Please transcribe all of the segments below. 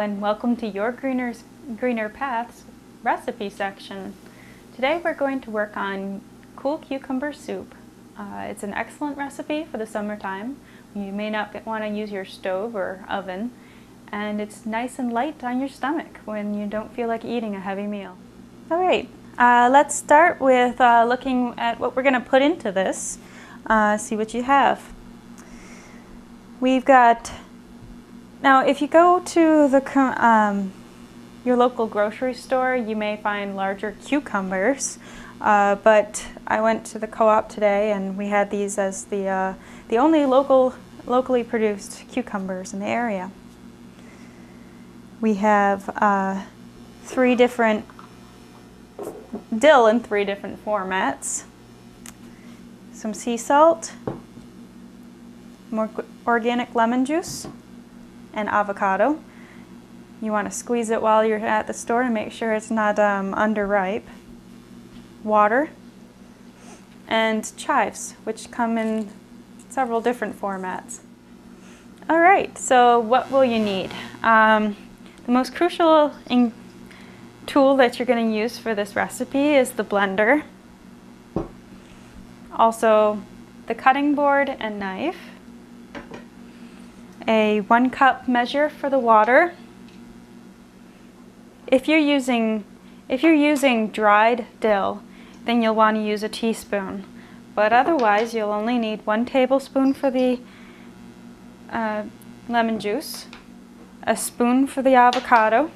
and welcome to your Greener Paths recipe section. Today we're going to work on cool cucumber soup. It's an excellent recipe for the summertime. You may not want to use your stove or oven, and it's nice and light on your stomach when you don't feel like eating a heavy meal. Alright, let's start with looking at what we're going to put into this. See what you have. We've got, now if you go to the your local grocery store, you may find larger cucumbers, but I went to the co-op today and we had these as the only locally produced cucumbers in the area. We have 3 different dill in 3 different formats, some sea salt, more organic lemon juice, and avocado. You want to squeeze it while you're at the store to make sure it's not underripe. Water, and chives, which come in several different formats. Alright, so what will you need? The most crucial tool that you're going to use for this recipe is the blender. Also, the cutting board and knife. A 1 cup measure for the water. If you're using dried dill, then you'll want to use a teaspoon. But otherwise, you'll only need 1 tablespoon for the lemon juice, a spoon for the avocado,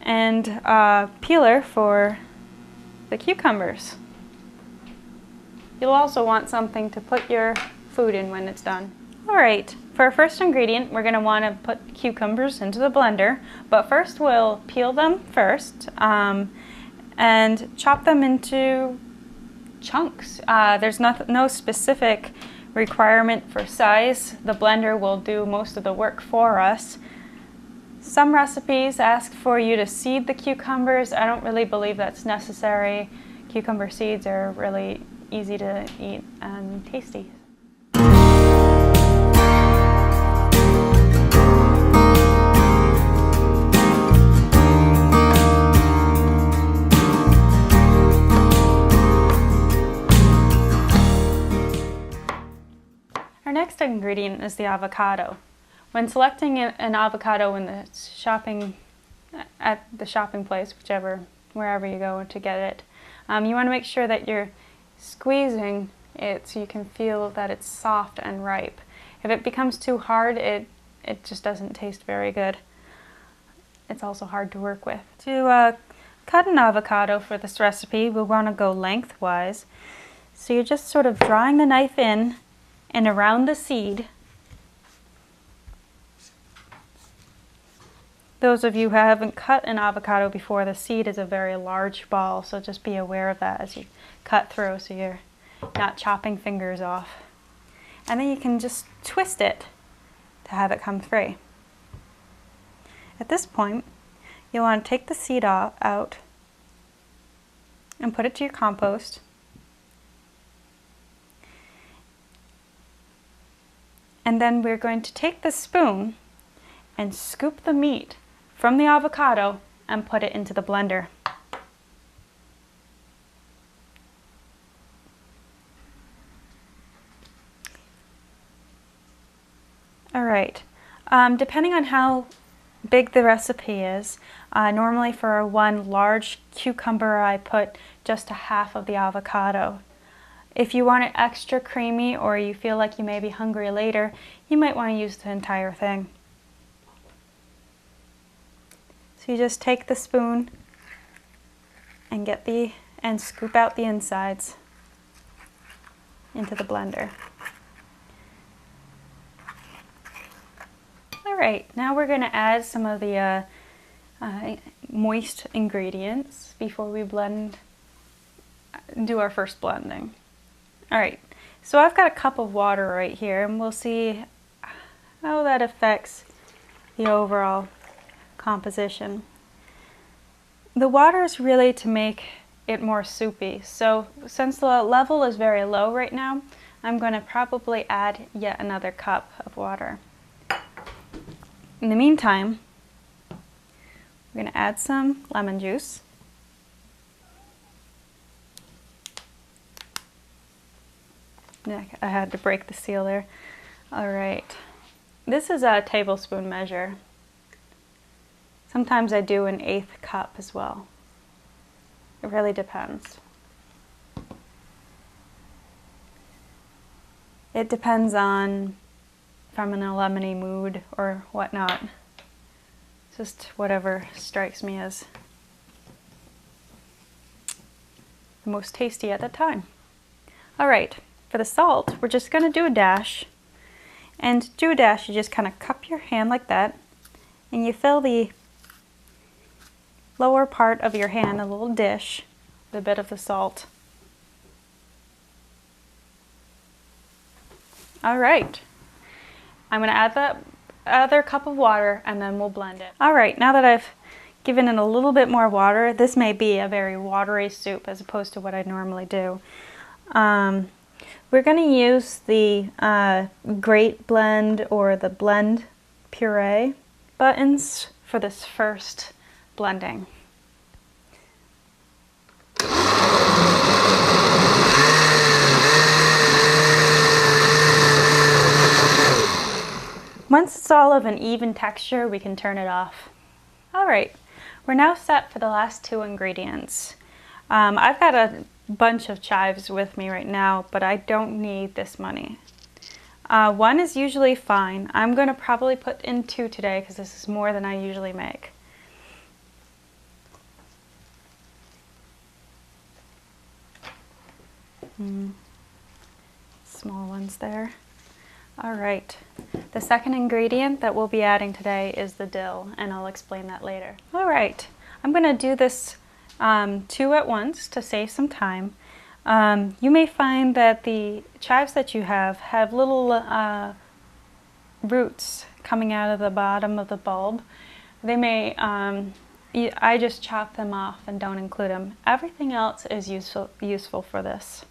and a peeler for the cucumbers. You'll also want something to put your food in when it's done. Alright, for our first ingredient, we're going to want to put cucumbers into the blender, but first we'll peel them first and chop them into chunks. There's no specific requirement for size. The blender will do most of the work for us. Some recipes ask for you to seed the cucumbers. I don't really believe that's necessary. Cucumber seeds are really easy to eat and tasty. Our next ingredient is the avocado. When selecting an avocado in the at the shopping place, wherever you go to get it, you want to make sure that you're squeezing it so you can feel that it's soft and ripe. If it becomes too hard, it just doesn't taste very good. It's also hard to work with. To cut an avocado for this recipe, we'll want to go lengthwise. So you're just sort of drawing the knife in and around the seed. Those of you who haven't cut an avocado before, the seed is a very large ball, so just be aware of that as you cut through so you're not chopping fingers off. And then you can just twist it to have it come free. At this point, you'll want to take the seed out and put it to your compost. And then we're going to take the spoon and scoop the meat from the avocado and put it into the blender. Alright, depending on how big the recipe is, normally for 1 large cucumber I put just a half of the avocado. If you want it extra creamy or you feel like you may be hungry later, you might want to use the entire thing. So you just take the spoon and scoop out the insides into the blender. Alright, now we're going to add some of the moist ingredients before we do our first blending. Alright, so I've got a cup of water right here, and we'll see how that affects the overall composition. The water is really to make it more soupy, so since the level is very low right now, I'm going to probably add yet another cup of water. In the meantime, We're going to add some lemon juice. I had to break the seal there. All right. This is a tablespoon measure. Sometimes I do an 1/8 cup as well. It really depends. It depends on if I'm in a lemony mood or whatnot. Just whatever strikes me as the most tasty at the time. All right, for the salt, we're just gonna do a dash. And to do a dash, you just kind of cup your hand like that, and you fill the lower part of your hand, a little dish, with a bit of the salt. All right, I'm gonna add the other cup of water and then we'll blend it. All right, now that I've given it a little bit more water, this may be a very watery soup as opposed to what I normally do. We're going to use the Great Blend or the Blend Puree buttons for this first blending. Once it's all of an even texture, we can turn it off. All right, we're now set for the last 2 ingredients. I've got a bunch of chives with me right now, but I don't need this many. 1 is usually fine. I'm going to probably put in 2 today because this is more than I usually make. Small ones there. All right, the second ingredient that we'll be adding today is the dill, and I'll explain that later. All right, I'm going to do this 2 at once to save some time. You may find that the chives that you have little roots coming out of the bottom of the bulb. They may, I just chop them off and don't include them. Everything else is useful for this.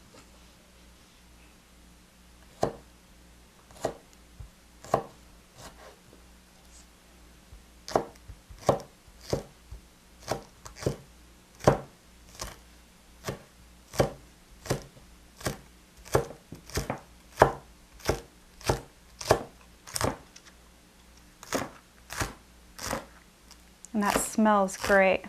And that smells great.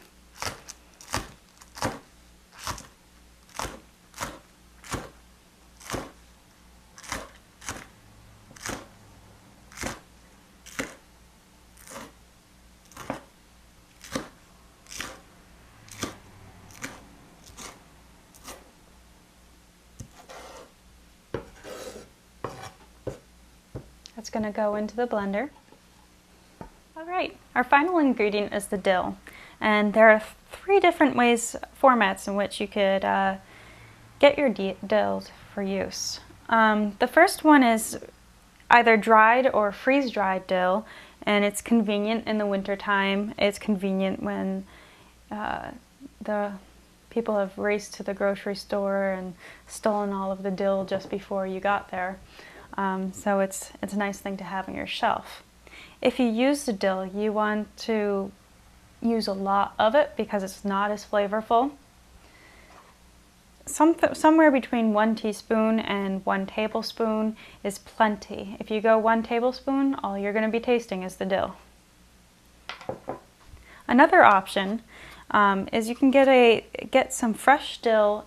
That's going to go into the blender. Alright, our final ingredient is the dill, and there are 3 different formats in which you could get your dill for use. The first one is either dried or freeze-dried dill, and it's convenient in the wintertime. It's convenient when the people have raced to the grocery store and stolen all of the dill just before you got there. So it's a nice thing to have on your shelf. If you use the dill, you want to use a lot of it because it's not as flavorful. Somewhere between 1 teaspoon and 1 tablespoon is plenty. If you go 1 tablespoon, all you're going to be tasting is the dill. Another option is you can get some fresh dill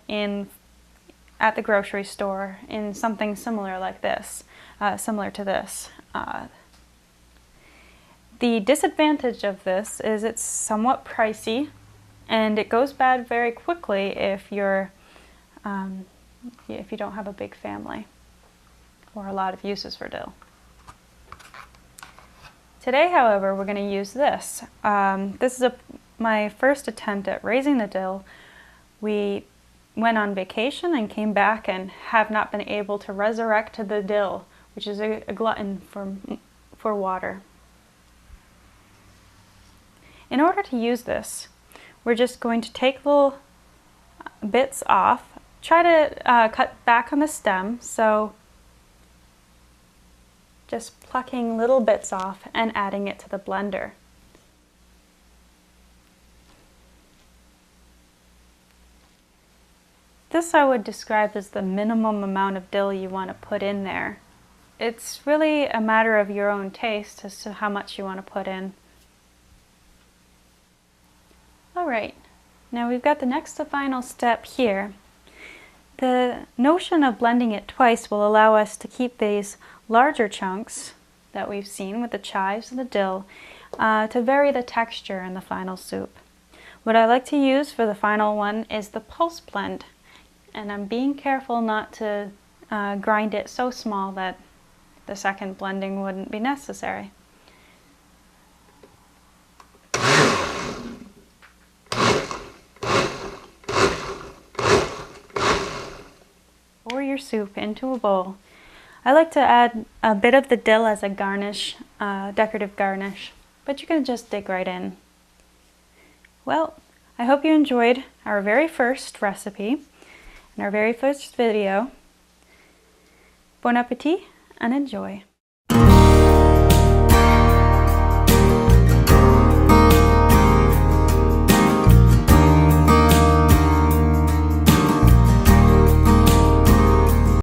at the grocery store in something similar like this, similar to this. The disadvantage of this is it's somewhat pricey, and it goes bad very quickly if you don't have a big family or a lot of uses for dill. Today, however, we're going to use this. This is my first attempt at raising the dill. We went on vacation and came back and have not been able to resurrect the dill, which is a glutton for water. In order to use this, we're just going to take little bits off. Try to cut back on the stem, so just plucking little bits off and adding it to the blender. This I would describe as the minimum amount of dill you want to put in there. It's really a matter of your own taste as to how much you want to put in. Alright, now we've got the next to final step here. The notion of blending it twice will allow us to keep these larger chunks that we've seen with the chives and the dill to vary the texture in the final soup. What I like to use for the final one is the pulse blend, and I'm being careful not to grind it so small that the second blending wouldn't be necessary. Pour your soup into a bowl. I like to add a bit of the dill as a garnish, decorative garnish, but you can just dig right in. Well, I hope you enjoyed our very first recipe and our very first video. Bon appetit and enjoy!